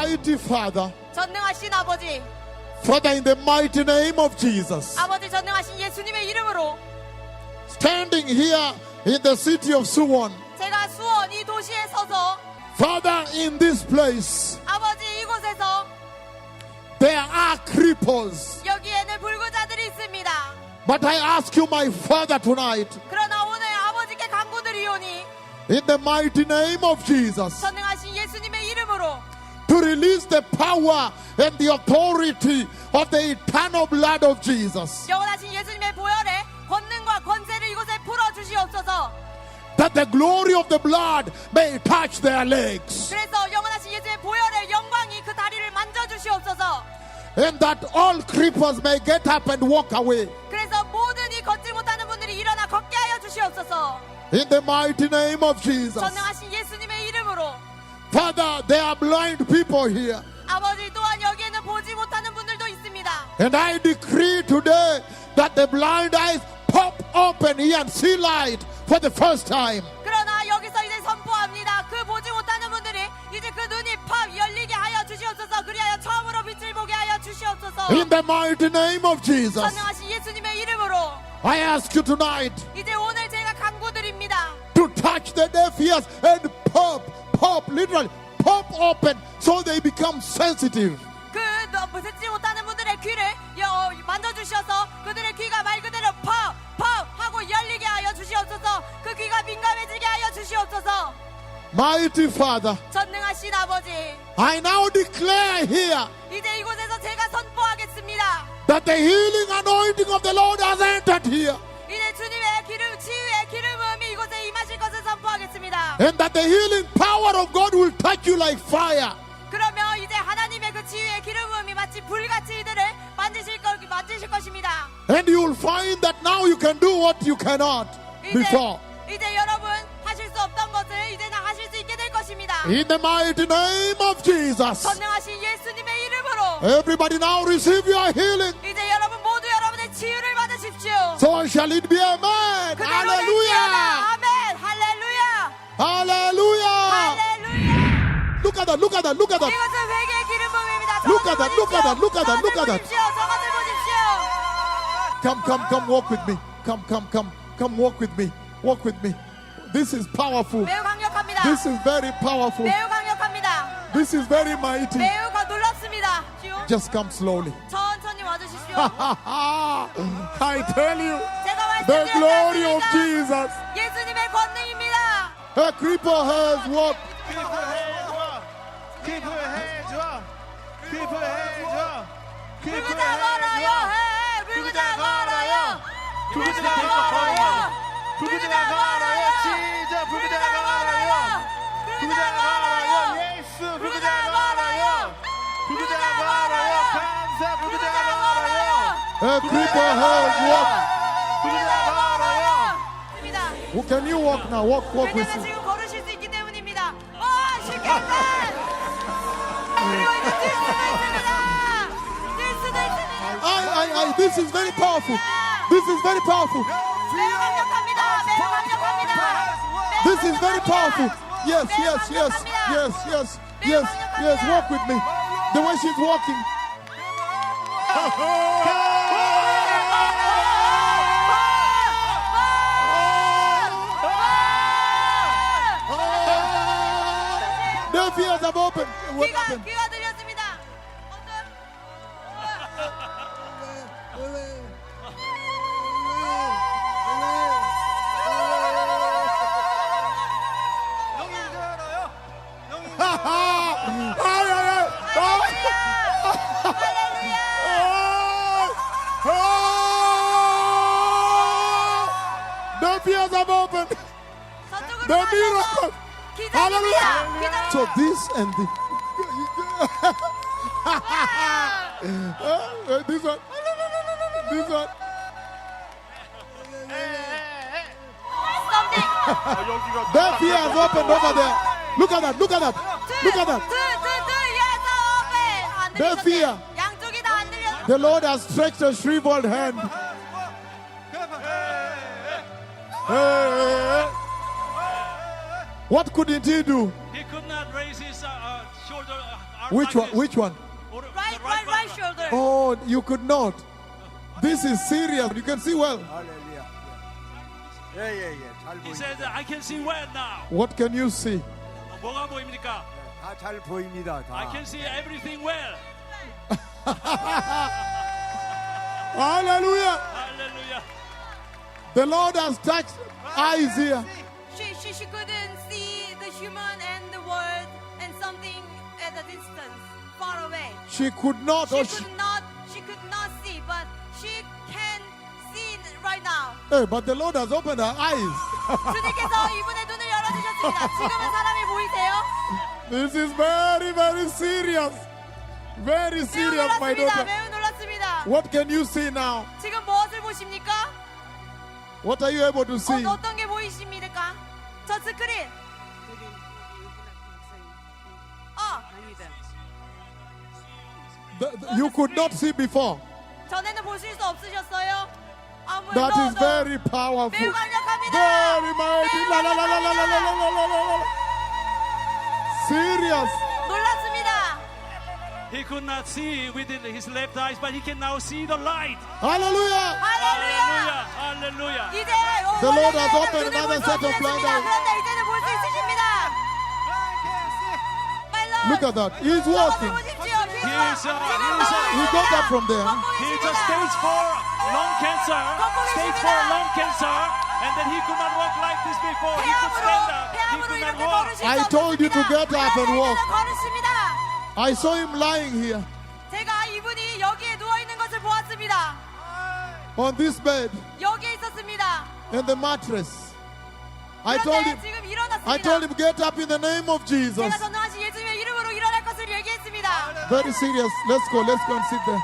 Mighty Father, 전능하신 아버지, Father, in the mighty name of Jesus, 아버지 전능하신 예수님의 이름으로 standing here in the city of Suwon, 제가 수원 이 도시에 서서 Father, in this place, 아버지 이곳에서 there are cripples. 여기에는 불구자들이 있습니다. But I ask you, my Father, tonight, 그러나 오늘 아버지께 간구드리오니 in the mighty name of Jesus, 전능하신 예수님의 이름으로 to release the power and the authority of the eternal blood of Jesus, 영원하신 예수님의 보혈에 권능과 권세를 이곳에 풀어주시옵소서. that the glory of the blood may touch their legs, 그래서 영원하신 예수님의 보혈의 영광이 그 다리를 만져주시옵소서. and that all cripples may get up and walk away. 그래서 모든 이 걷지 못하는 분들이 일어나 걷게 하여 주시옵소서. In the mighty name of Jesus. 전능하신 예수님의 이름으로 Father, there are blind people here. 아버지 또한 여기에는 보지 못하는 분들도 있습니다. And I decree today that the blind eyes pop open here and see light for the first time. 그러나 여기서 이제 선포합니다. 그 보지 못하는 분들이 이제 그 눈이 팍 열리게 하여 주시옵소서. 그리하여 처음으로 빛을 보게 하여 주시옵소서. In the mighty name of Jesus. 전능하신 예수님의 이름으로 I ask you tonight 이제 오늘 제가 간구드립니다. to touch the deaf ears and literally pop open so they become sensitive. 그 듣지 못하는 분들의 귀를 만져주셔서 그들의 귀가 말 그대로 퍽 하고 열리게 하여 주시옵소서. 그 귀가 민감해지게 하여 주시옵소서. Mighty Father, 전능하신 아버지, I now declare here 이제 이곳에서 제가 선포하겠습니다. that the healing anointing of the Lord has entered here, 이제 주님의 치유의 기름 부음이 이곳에 임하실 것을 선포하겠습니다. and that the healing power of God will touch you like fire. 그러면 이제 하나님의 그 치유의 기름 부음이 마치 불같이 이들을 만지실 것입니다. And you will find that now you can do what you cannot before. 이제 여러분 하실 수 없던 것을 이제는 하실 수 있게 될 것입니다. In the mighty name of Jesus. 전능하신 예수님의 이름으로 Everybody now receive your healing. 이제 여러분 모두 여러분의 치유를 받으십시오. So shall it be. Amen. 그대로 Hallelujah. 될지어다. 아멘. 할렐루야. Hallelujah. 할렐루야. Look at that. Look at that. Look at that. 이것은 회개의 기름 부음입니다. Look at that, look at that, look at that, look at that. 저것을 보십시오. Come walk with me. Come walk with me. Walk with me. This is powerful. 매우 강력합니다. This is very powerful. 매우 강력합니다. This is very mighty. 매우 놀랍습니다. Just come slowly. 천천히 와주십시오. I tell you, 제가 the glory of 말씀드렸습니다. Jesus. 예수님의 권능입니다. A creeper has walked. Keep her hands up. Keep her hands up. Keep her 불구자 hands 걸어요. up. 해. 불구자 걸어요. 불구자 불구자 걸어요. 걸어요. 불구자 걸어요. 진짜 불구자 걸어요. 불구자 걸어요. 예수 불구자 걸어요. 불구자 걸어요. 감사 불구자 걸어요. A creeper has walked. 불구자 걸어요. 입니다. Oh, can you walk now? Walk with 왜냐면 me. 지금 걸으실 수 있기 때문입니다. 시켰다. 그리고 이제 뛸 수도 있습니다. 뛸 수도 있습니다. This is very powerful. This is very powerful. 매우 강력합니다. 매우 강력합니다. This is very powerful. Yes. Walk with me. The way she's walking. Their ears have opened. What happened? 귀가 들렸습니다. The ears have opened. 저쪽으로 The 가셔서 miracle. 기다립니다. 기다립니다. So this and this one. This one. Something. Their ears have opened over there. Look at that. Look at that. Look at that. Their fear. 양쪽이 다 안 들려. The Lord has stretched a shriveled hand. What couldn't he do? He could not raise his shoulder. Which one? Which one? Right shoulder. Oh, you could not. This is serious. You can see well. 할렐루야. 예. 잘 He 보입니다. said, I can see well now. What can you see? 뭐가 보입니까? 다 잘 보입니다. I 다. can see everything well. Hallelujah. Hallelujah. The Lord has touched eyes here. She couldn't see the human and the word and something at a distance, far away. She could not. Or She could not see, but she can see right now. Hey, but the Lord has opened her eyes. 주님께서 이분의 눈을 열어주셨습니다. 지금은 사람이 보이세요? This is very, very serious. Very 매우 serious, my 놀랐습니다. daughter. 매우 놀랐습니다. What can you see now? 지금 무엇을 보십니까? What are you able to see? 어떤 게 보이십니까? 저 스크린. You could not see before. 전에는 보실 수 없으셨어요? That is very powerful. 매우 강력합니다. Very mighty. La, la, la, la, la, la, la, la, la, la, la. Serious. 놀랐습니다. He could not see with his left eyes, but he can now see the light. Hallelujah. 할렐루야. Hallelujah. 이제 The Lord has 원래는 opened 눈을 another 볼수 set of blind 없으셨습니다. eyes. 그런데 이제는 볼 수 있으십니다. My Lord. Look at that. He's walking. 보십시오. He got up from there. He's a stage 4 lung cancer. Stage 4 lung cancer. And then he could not walk like this before. He could stand up. He 폐암으로 could not 이렇게 walk. 걸으실 수 I told you to get up and walk. 걸으십니다. I saw him lying here 제가 이분이 여기에 누워 있는 것을 보았습니다. on this bed 여기에 있었습니다. and the mattress. I told 그런데 him, 지금 일어났습니다. I told him, get up in the name of Jesus. 제가 전능하신 예수님의 이름으로 일어날 것을 얘기했습니다. Very serious. Let's go and sit there.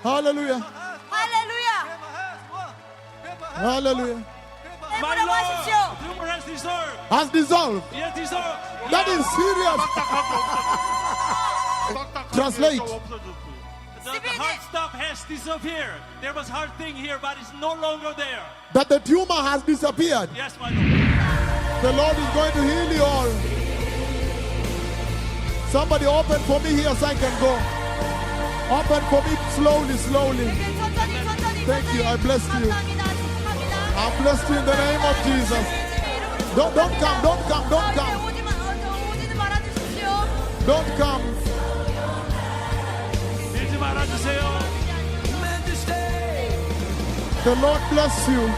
Hallelujah. 할렐루야. Hallelujah. My 내버려 Lord, 하십시오. tumor has dissolved. Has dissolved. Yes, dissolved. That is serious. Translate. The hard stuff has disappeared. There was hard thing here, but it's no longer there. That the tumor has disappeared. Yes, my Lord. The Lord is going to heal you all. Somebody open for me here so I can go. Open for me slowly. 천천히. Thank you. I bless you. 감사합니다. 축복합니다. I bless you in the name of Jesus. Don't come. 오지는 말아주십시오. Don't come. 밀지 말아주세요. The Lord bless you.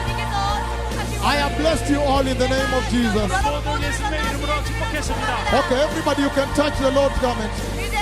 주님께서 축복하시고 I have blessed you all in the name of Jesus. 모든 예수님의 이름으로 축복했습니다. Okay, everybody, you can touch the Lord's garment. 이제